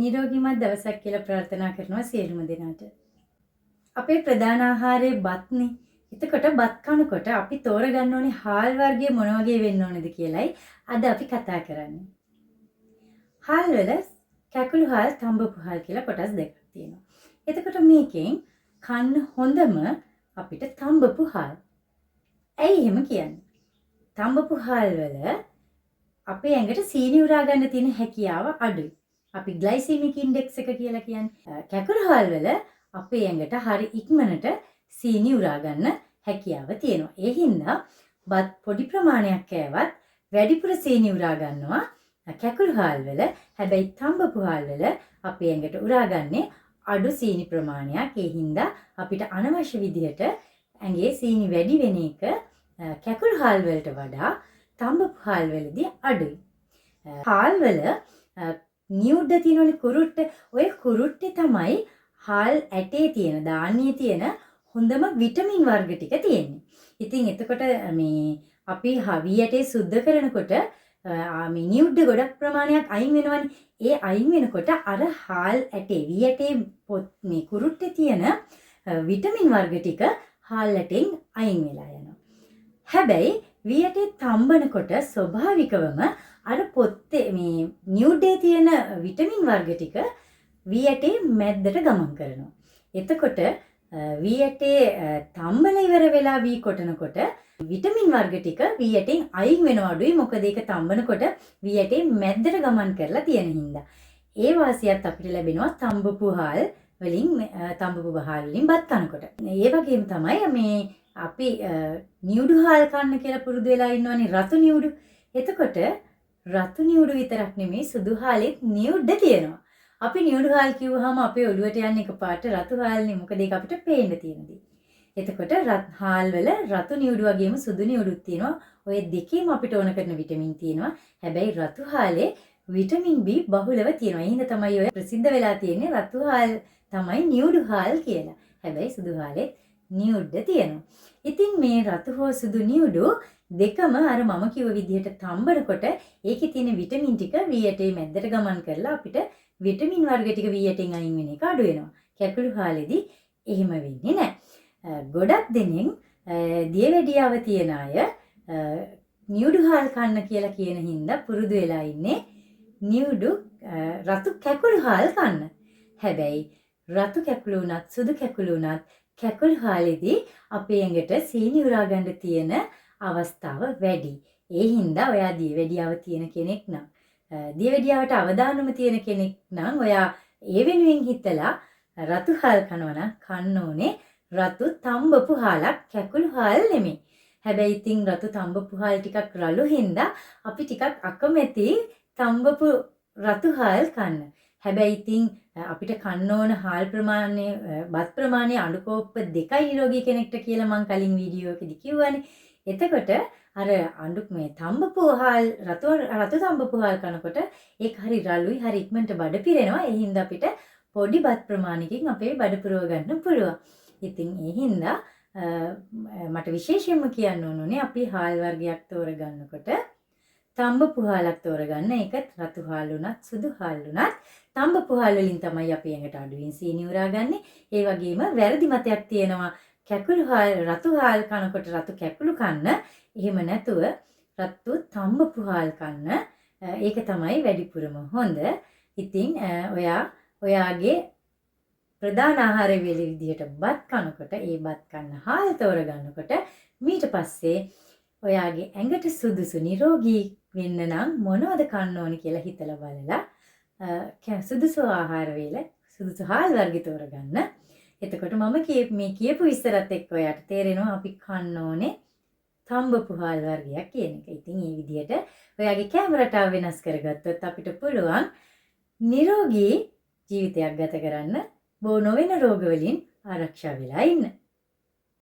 නිරෝගීමත් දවසක් කියලා ප්‍රාර්ථනා කරනවා සියලුම දෙනාට. අපේ ප්‍රධාන ආහාරයේ බත්නේ. එතකොට බත් කනකොට අපි තෝරගන්න ඕනේ හාල් වර්ගයේ මොන වගේ වෙන්න ඕනේද කියලයි අද අපි කතා කරන්නේ. හාල් වල කැකුළු හාල්, තඹපු හාල් කියලා කොටස් දෙකක් තියෙනවා. එතකොට මේකෙන් කන්න හොඳම අපිට තඹපු හාල්. ඇයි එහෙම කියන්නේ? තඹපු හාල් වල අපේ ඇඟට සීනි උරා ගන්න තියෙන හැකියාව අඩුයි. අපි ග්ලයිසෙමික් ඉන්ඩෙක්ස් එක කියලා කියන්නේ. කැකුළු හාල් වල අපේ ඇඟට හරි ඉක්මනට සීනි උරා ගන්න හැකියාව තියෙනවා. ඒ හින්දා බත් පොඩි ප්‍රමාණයක් කෑවත් වැඩිපුර සීනි උරා ගන්නවා කැකුළු හාල් වල. හැබැයි තඹපු හාල් වල අපේ ඇඟට උරාගන්නේ අඩු සීනි ප්‍රමාණයක්. ඒ හින්දා අපිට අනවශ්‍ය විදිහට ඇඟේ සීනි වැඩි වෙන එක කැකුළු හාල් වලට වඩා තඹපු හාල් වලදී අඩුයි. හාල් වල නියුඩ තියෙනවනේ කුරුට්ට. ඔය කුරුට්ටේ තමයි හාල් ඇටේ තියෙන ධාන්‍යයේ තියෙන හොඳම විටමින් වර්ග ටික තියෙන්නේ. ඉතින් එතකොට මේ අපි වී ඇටේ සුද්ධ කරනකොට මේ නියුඩ ගොඩක් ප්‍රමාණයක් අයින් වෙනවනේ. ඒ අයින් වෙනකොට අර හාල් ඇටේ වී ඇටේ මේ කුරුට්ටේ තියෙන විටමින් වර්ග ටික හාල් ඇටෙන් අයින් වෙලා යනවා. හැබැයි වී ඇටේ තම්බනකොට ස්වභාවිකවම අර පොත්තේ මේ නියුඩේ තියෙන විටමින් වර්ග ටික වී ඇටේ මැද්දට ගමන් කරනවා. එතකොට වී ඇටේ තම්බල ඉවර වෙලා වී කොටනකොට විටමින් වර්ග ටික වී ඇටෙන් අයින් වෙනවා අඩුයි. මොකද ඒක තම්බනකොට වී ඇටේ මැද්දට ගමන් කරලා තියෙන හින්දා. ඒ වාසියත් අපිට ලැබෙනවා තඹපු හාල් වලින් තඹපු හාල් වලින් බත් කනකොට. ඒ වගේම තමයි මේ අපි නියුඩු හාල් කන්න කියලා පුරුදු වෙලා ඉන්නවනේ රතු නියුඩු. එතකොට රතු නියුඩු විතරක් නෙමෙයි සුදු හාලෙත් නියුඩ තියෙනවා. අපි නියුඩු හාල් කිව්වහම අපේ ඔළුවට යන්නේ එකපාරට රතු හාල්නේ. මොකද ඒක අපිට පේන්න තියෙන දේ. එතකොට හාල් වල රතු නියුඩු වගේම සුදු නියුඩුත් තියෙනවා. ඔය දෙකේම අපිට ඕන කරන විටමින් තියෙනවා. හැබැයි රතු හාලේ විටමින් B බහුලව තියෙනවා. ඒ හින්දා තමයි ඔය ප්‍රසිද්ධ වෙලා තියෙන්නේ රතු හාල් තමයි නියුඩු හාල් කියලා. හැබැයි සුදු හාලෙත් නියුඩ තියෙනවා. ඉතින් මේ රතු හෝ සුදු නියුඩු දෙකම අර මම කිව්ව විදිහට තම්බනකොට ඒකේ තියෙන විටමින් ටික වී ඇටේ මැද්දට ගමන් කරලා අපිට විටමින් වර්ග ටික වී ඇටෙන් අයින් වෙන එක අඩු වෙනවා. කැකුළු හාලේදී එහෙම වෙන්නේ නැහැ. ගොඩක් දෙනෙක් දියවැඩියාව තියන අය නියුඩු හාල් කන්න කියලා කියන හින්දා පුරුදු වෙලා ඉන්නේ නියුඩු රතු කැකුළු හාල් කන්න. හැබැයි රතු කැකුළු උනත් සුදු කැකුළු උනත් කැකුළු හාලේදී අපේ ඇඟට සීනි උරා ගන්න තියෙන අවස්ථාව වැඩි. ඒ හින්දා ඔයා දියවැඩියාව තියෙන කෙනෙක් නම් දියවැඩියාවට අවදානම තියෙන කෙනෙක් නම් ඔයා ඒ වෙනුවෙන් හිතලා රතු හාල් කනවා නම් කන්න ඕනේ රතු තඹපු හාලක් කැකුළු හාල් නෙමෙයි. හැබැයි ඉතින් රතු තඹපු හාල් ටිකක් රළු හින්දා අපි ටිකක් අකමැති තඹපු රතු හාල් කන්න. හැබැයි ඉතින් අපිට කන්න ඕන හාල් ප්‍රමාණය බත් ප්‍රමාණය අඩු කෝප්ප 2යි නිරෝගී කෙනෙක්ට කියලා මම කලින් වීඩියෝ එකේදී කිව්වනේ. එතකොට අර අඬු මේ තඹපු හාල් රතු තඹපු හාල් කනකොට ඒක හරි රළුයි හරි ඉක්මනට බඩ පිරෙනවා. ඒ හින්දා අපිට පොඩි බත් ප්‍රමාණයකින් අපේ බඩ පුරව ගන්න පුළුවන්. ඉතින් ඒ හින්දා මට විශේෂයෙන්ම කියන්න ඕනේ අපි හාල් වර්ගයක් තෝරගන්නකොට තඹපු හාලක් තෝරගන්න. ඒකත් රතු හාල් උනත් සුදු හාල් උනත් තඹපු හාල් වලින් තමයි අපි ඇඟට අඩුවෙන් සීනි උරාගන්නේ. ඒ වගේම වැරදි මතයක් තියෙනවා කැකුළු හාල් රතු හාල් කනකොට රතු කැකුළු කන්න. එහෙම නැතුව රතු තඹපු හාල් කන්න. ඒක තමයි වැඩිපුරම හොඳ. ඉතින් ඔයාගේ ප්‍රධාන ආහාර වේල විදිහට බත් කනකොට ඒ බත් කන්න හාල් තෝරගන්නකොට ඊට පස්සේ ඔයාගේ ඇඟට සුදුසු නිරෝගී වෙන්න නම් මොනවද කන්න ඕනේ කියලා හිතලා බලලා සුදුසු ආහාර වේල සුදුසු හාල් වර්ග තෝරගන්න. එතකොට මම මේ කියපු විස්තරත් එක්ක ඔයාට තේරෙනවා අපි කන්න ඕනේ තඹපු හාල් වර්ගයක් කියන එක. ඉතින් මේ විදිහට ඔයාගේ කැම රටාව වෙනස් කරගත්තොත් අපිට පුළුවන් නිරෝගී ජීවිතයක් ගත කරන්න බෝ නොවන රෝග වලින් ආරක්ෂා වෙලා ඉන්න.